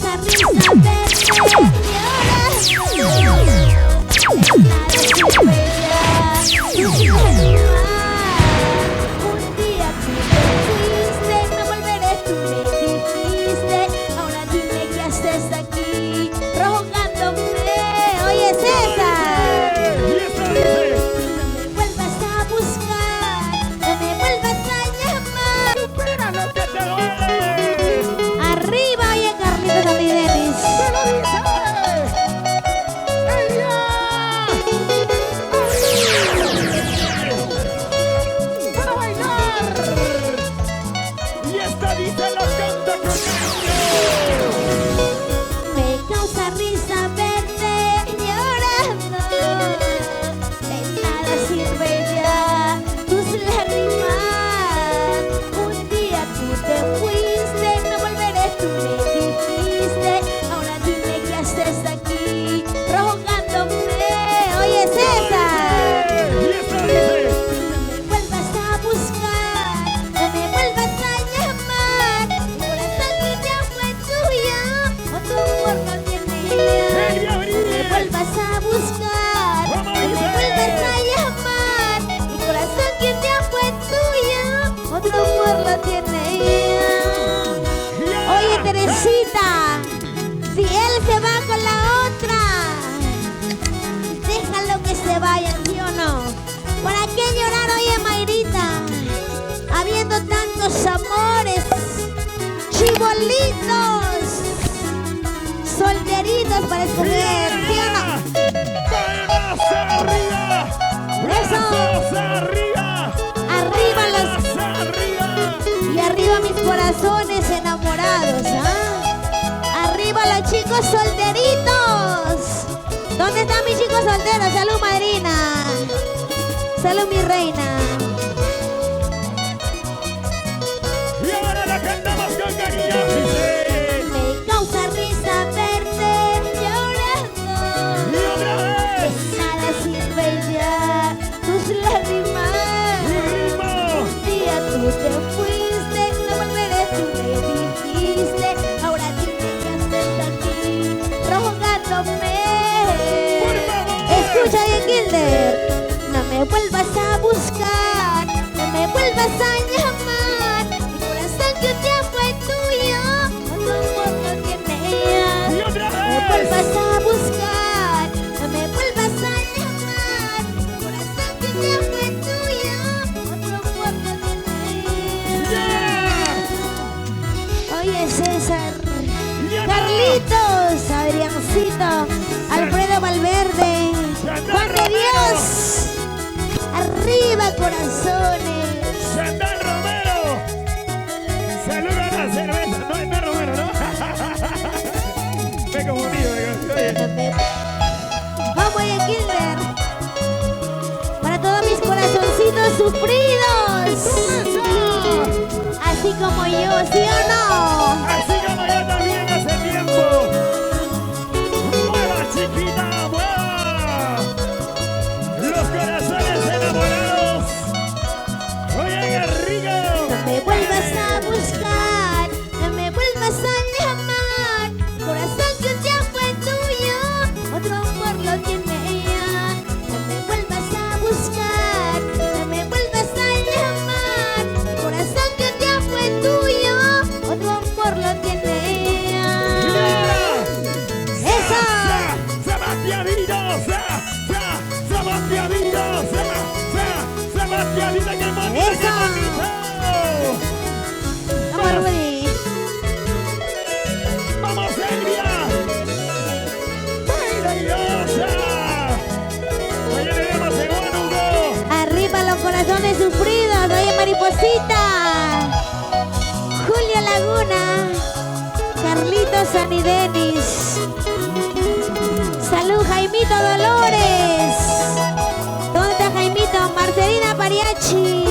causa risa verte llorando. Un día tú te fuiste, no volveré, tú me dijiste. Ahora dime qué haces aquí, rogándome. Oye, César, no me vuelvas a buscar, no me vuelvas a llamar. Supera lo que te duele. Arriba, oye, Carlitos Amidenis. ¡Se lo dice! ¡Ella! ¡Para bailar! Y esta dice los canta con Me causa risa verte llorando. De nada sirve ya tus lágrimas. Un día tú te fuiste, no volveré, tú me dijiste. Ahora dime qué haces aquí, rogándome. Oye, César, Y esta dice, no me vuelvas a buscar, no me vuelvas a llamar. Mi corazón que ya fue tuyo, otro amor no tiene ya. ¡Ella No me brille! vuelvas a buscar, no me vuelvas a llamar. Mi corazón que ya fue tuyo, otro amor lo tiene ya. Oye, Teresita, si él se va con la otra, déjalo que se vayan, ¿sí o no? ¿Para qué llorar, oye, Mayrita? Habiendo tantos amores, chibolitos, solteritos para escoger, ¿sí o no? ¡Palmas arriba! Eso. ¡Brazos arriba! Arriba los ¡Palmas arriba! y arriba mis corazones enamorados, ¿ah? Arriba los chicos solteritos. ¿Dónde están mis chicos solteros? Salud, madrina. Salud, mi reina. Y ahora la cantamos con cariño. Dice, Me causa risa verte llorando. y otra De vez. nada sirve ya tus lágrimas. ¡Ritmo! Un día tú te fuiste, no volveré, tú me dijiste. Ahora dime qué haces aquí, rogándome. ¡Por favor! Escucha bien, Gilder. No me vuelvas a buscar, no me vuelvas a llamar. Mi corazón que un día fue tuyo, otro amor no tiene ya. ¡Y otra No me vuelvas vez! a buscar, no me vuelvas a llamar. Mi corazón que un día fue tuyo, otro amor no tiene ya. ¡Yeah! Oye, César, ¡Ya no! Carlitos, Adriancito, Alfredo Valverde, Juan de Dios, arriba corazones. ¡Sandal Romero! ¡Saluda a la cerveza! No es Romero, ¿no? Me confundí, oiga. Vamos, oye, Kilder, para todos mis corazoncitos sufridos, así como yo, ¿sí o no? Así como yo también hace tiempo. ¡Mueva, chiquita, mueva! Los corazones enamorados. Oye, qué rico. No me vuelvas a buscar, no me vuelvas a llamar. Mi corazón que un día fue tuyo, otro amor lo tiene ya. No me vuelvas a buscar, no me vuelvas a llamar. Mi corazón que un día fue tuyo, otro amor lo tiene ya. ¡Eso! Sebastián que bonito, ¡Eso! qué bonito. Vamos, Rudy. ¡Vamos, Elvia! ¡Maravillosa! Oye, le damos segundo, Hugo. Arriba los corazones sufridos, oye, mariposita. Julio Laguna, Carlitos Anidenis. Salud, Jaimito Dolores. ¿Dónde está Jaimito? Marcelina Pariachi.